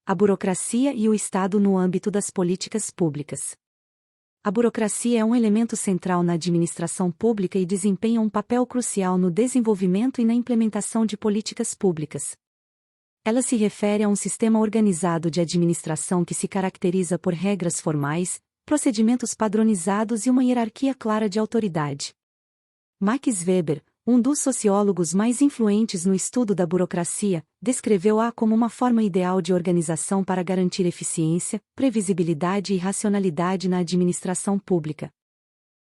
A burocracia e o Estado no âmbito das políticas públicas. A burocracia é um elemento central na administração pública e desempenha um papel crucial no desenvolvimento e na implementação de políticas públicas. Ela se refere a um sistema organizado de administração que se caracteriza por regras formais, procedimentos padronizados e uma hierarquia clara de autoridade. Max Weber, um dos sociólogos mais influentes no estudo da burocracia, descreveu-a como uma forma ideal de organização para garantir eficiência, previsibilidade e racionalidade na administração pública.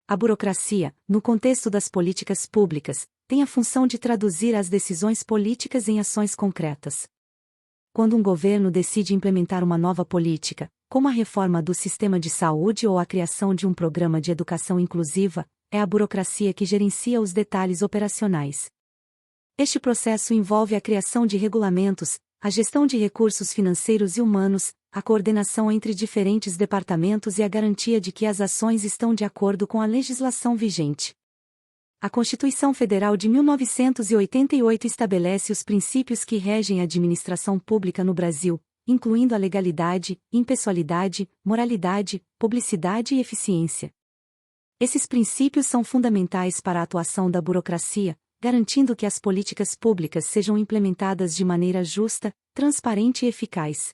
A burocracia, no contexto das políticas públicas, tem a função de traduzir as decisões políticas em ações concretas. Quando um governo decide implementar uma nova política, como a reforma do sistema de saúde ou a criação de um programa de educação inclusiva, é a burocracia que gerencia os detalhes operacionais. Este processo envolve a criação de regulamentos, a gestão de recursos financeiros e humanos, a coordenação entre diferentes departamentos e a garantia de que as ações estão de acordo com a legislação vigente. A Constituição Federal de 1988 estabelece os princípios que regem a administração pública no Brasil, incluindo a legalidade, impessoalidade, moralidade, publicidade e eficiência. Esses princípios são fundamentais para a atuação da burocracia, garantindo que as políticas públicas sejam implementadas de maneira justa, transparente e eficaz.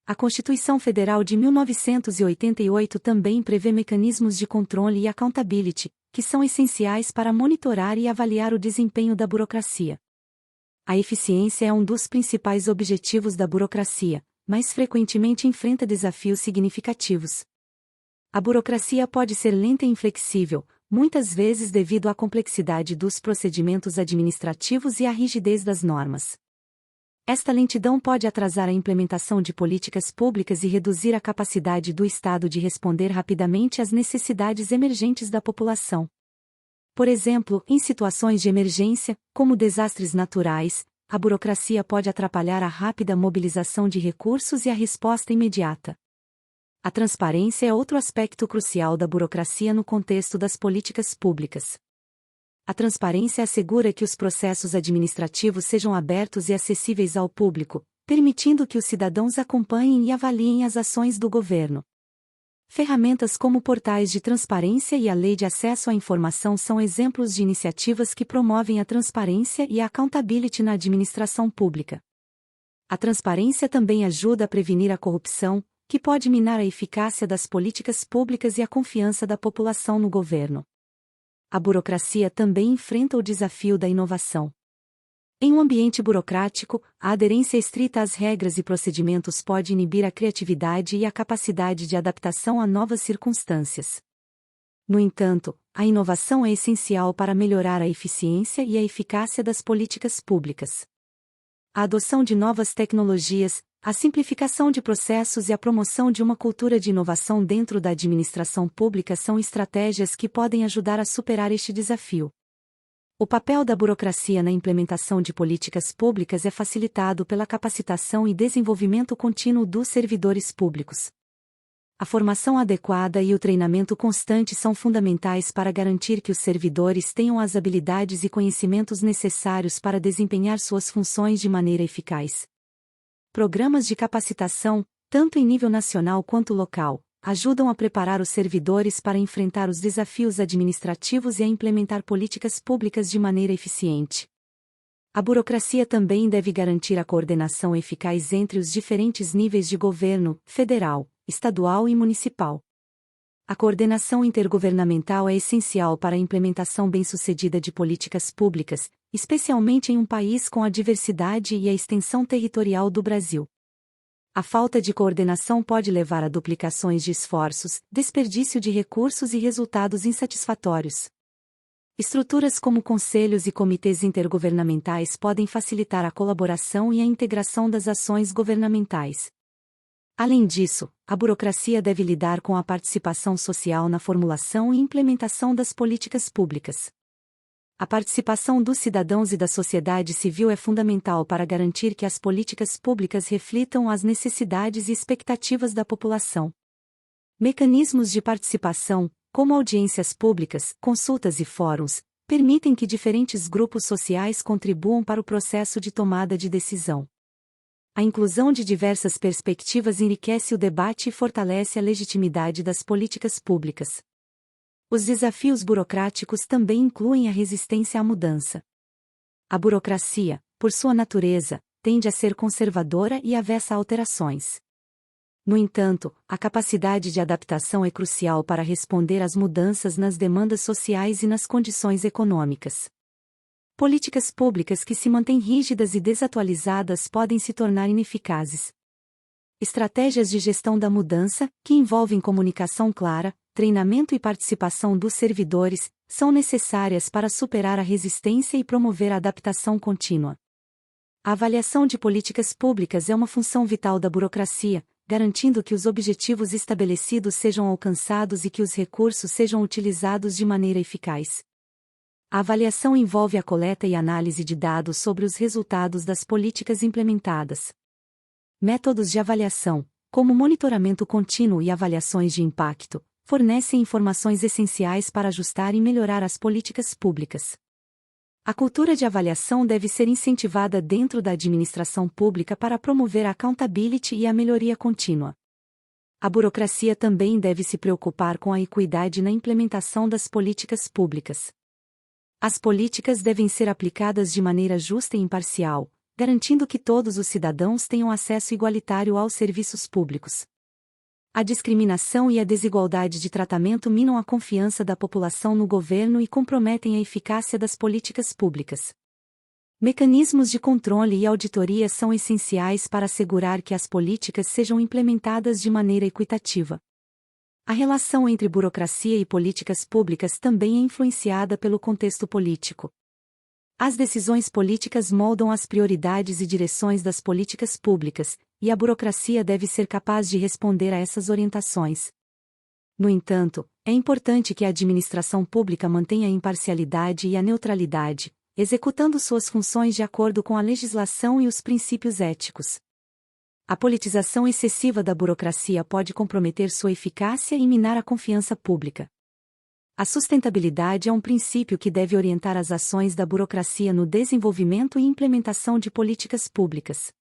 A Constituição Federal de 1988 também prevê mecanismos de controle e accountability, que são essenciais para monitorar e avaliar o desempenho da burocracia. A eficiência é um dos principais objetivos da burocracia, mas frequentemente enfrenta desafios significativos. A burocracia pode ser lenta e inflexível, muitas vezes devido à complexidade dos procedimentos administrativos e à rigidez das normas. Esta lentidão pode atrasar a implementação de políticas públicas e reduzir a capacidade do Estado de responder rapidamente às necessidades emergentes da população. Por exemplo, em situações de emergência, como desastres naturais, a burocracia pode atrapalhar a rápida mobilização de recursos e a resposta imediata. A transparência é outro aspecto crucial da burocracia no contexto das políticas públicas. A transparência assegura que os processos administrativos sejam abertos e acessíveis ao público, permitindo que os cidadãos acompanhem e avaliem as ações do governo. Ferramentas como portais de transparência e a Lei de Acesso à Informação são exemplos de iniciativas que promovem a transparência e a accountability na administração pública. A transparência também ajuda a prevenir a corrupção, que pode minar a eficácia das políticas públicas e a confiança da população no governo. A burocracia também enfrenta o desafio da inovação. Em um ambiente burocrático, a aderência estrita às regras e procedimentos pode inibir a criatividade e a capacidade de adaptação a novas circunstâncias. No entanto, a inovação é essencial para melhorar a eficiência e a eficácia das políticas públicas. A adoção de novas tecnologias, a simplificação de processos e a promoção de uma cultura de inovação dentro da administração pública são estratégias que podem ajudar a superar este desafio. O papel da burocracia na implementação de políticas públicas é facilitado pela capacitação e desenvolvimento contínuo dos servidores públicos. A formação adequada e o treinamento constante são fundamentais para garantir que os servidores tenham as habilidades e conhecimentos necessários para desempenhar suas funções de maneira eficaz. Programas de capacitação, tanto em nível nacional quanto local, ajudam a preparar os servidores para enfrentar os desafios administrativos e a implementar políticas públicas de maneira eficiente. A burocracia também deve garantir a coordenação eficaz entre os diferentes níveis de governo, federal, estadual e municipal. A coordenação intergovernamental é essencial para a implementação bem-sucedida de políticas públicas, especialmente em um país com a diversidade e a extensão territorial do Brasil. A falta de coordenação pode levar a duplicações de esforços, desperdício de recursos e resultados insatisfatórios. Estruturas como conselhos e comitês intergovernamentais podem facilitar a colaboração e a integração das ações governamentais. Além disso, a burocracia deve lidar com a participação social na formulação e implementação das políticas públicas. A participação dos cidadãos e da sociedade civil é fundamental para garantir que as políticas públicas reflitam as necessidades e expectativas da população. Mecanismos de participação, como audiências públicas, consultas e fóruns, permitem que diferentes grupos sociais contribuam para o processo de tomada de decisão. A inclusão de diversas perspectivas enriquece o debate e fortalece a legitimidade das políticas públicas. Os desafios burocráticos também incluem a resistência à mudança. A burocracia, por sua natureza, tende a ser conservadora e avessa a alterações. No entanto, a capacidade de adaptação é crucial para responder às mudanças nas demandas sociais e nas condições econômicas. Políticas públicas que se mantêm rígidas e desatualizadas podem se tornar ineficazes. Estratégias de gestão da mudança, que envolvem comunicação clara, treinamento e participação dos servidores, são necessárias para superar a resistência e promover a adaptação contínua. A avaliação de políticas públicas é uma função vital da burocracia, garantindo que os objetivos estabelecidos sejam alcançados e que os recursos sejam utilizados de maneira eficaz. A avaliação envolve a coleta e análise de dados sobre os resultados das políticas implementadas. Métodos de avaliação, como monitoramento contínuo e avaliações de impacto, fornecem informações essenciais para ajustar e melhorar as políticas públicas. A cultura de avaliação deve ser incentivada dentro da administração pública para promover a accountability e a melhoria contínua. A burocracia também deve se preocupar com a equidade na implementação das políticas públicas. As políticas devem ser aplicadas de maneira justa e imparcial, garantindo que todos os cidadãos tenham acesso igualitário aos serviços públicos. A discriminação e a desigualdade de tratamento minam a confiança da população no governo e comprometem a eficácia das políticas públicas. Mecanismos de controle e auditoria são essenciais para assegurar que as políticas sejam implementadas de maneira equitativa. A relação entre burocracia e políticas públicas também é influenciada pelo contexto político. As decisões políticas moldam as prioridades e direções das políticas públicas, e a burocracia deve ser capaz de responder a essas orientações. No entanto, é importante que a administração pública mantenha a imparcialidade e a neutralidade, executando suas funções de acordo com a legislação e os princípios éticos. A politização excessiva da burocracia pode comprometer sua eficácia e minar a confiança pública. A sustentabilidade é um princípio que deve orientar as ações da burocracia no desenvolvimento e implementação de políticas públicas.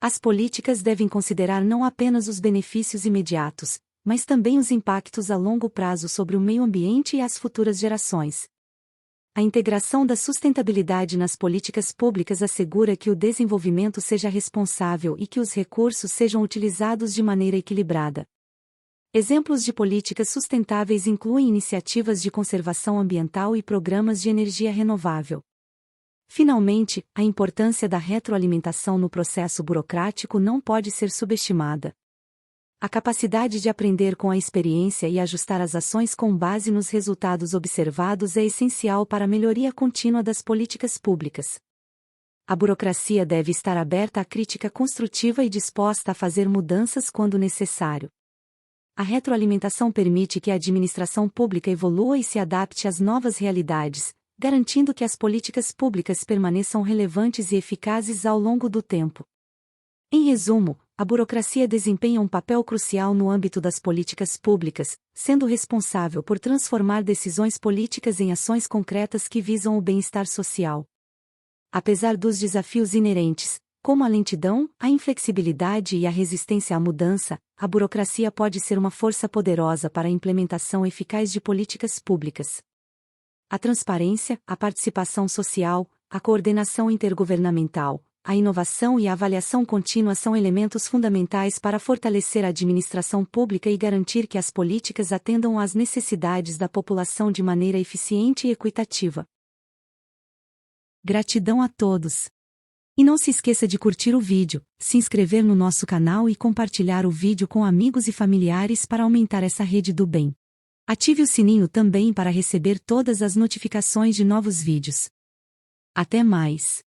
As políticas devem considerar não apenas os benefícios imediatos, mas também os impactos a longo prazo sobre o meio ambiente e as futuras gerações. A integração da sustentabilidade nas políticas públicas assegura que o desenvolvimento seja responsável e que os recursos sejam utilizados de maneira equilibrada. Exemplos de políticas sustentáveis incluem iniciativas de conservação ambiental e programas de energia renovável. Finalmente, a importância da retroalimentação no processo burocrático não pode ser subestimada. A capacidade de aprender com a experiência e ajustar as ações com base nos resultados observados é essencial para a melhoria contínua das políticas públicas. A burocracia deve estar aberta à crítica construtiva e disposta a fazer mudanças quando necessário. A retroalimentação permite que a administração pública evolua e se adapte às novas realidades, garantindo que as políticas públicas permaneçam relevantes e eficazes ao longo do tempo. Em resumo, a burocracia desempenha um papel crucial no âmbito das políticas públicas, sendo responsável por transformar decisões políticas em ações concretas que visam o bem-estar social. Apesar dos desafios inerentes, como a lentidão, a inflexibilidade e a resistência à mudança, a burocracia pode ser uma força poderosa para a implementação eficaz de políticas públicas. A transparência, a participação social, a coordenação intergovernamental, a inovação e a avaliação contínua são elementos fundamentais para fortalecer a administração pública e garantir que as políticas atendam às necessidades da população de maneira eficiente e equitativa. Gratidão a todos! E não se esqueça de curtir o vídeo, se inscrever no nosso canal e compartilhar o vídeo com amigos e familiares para aumentar essa rede do bem. Ative o sininho também para receber todas as notificações de novos vídeos. Até mais!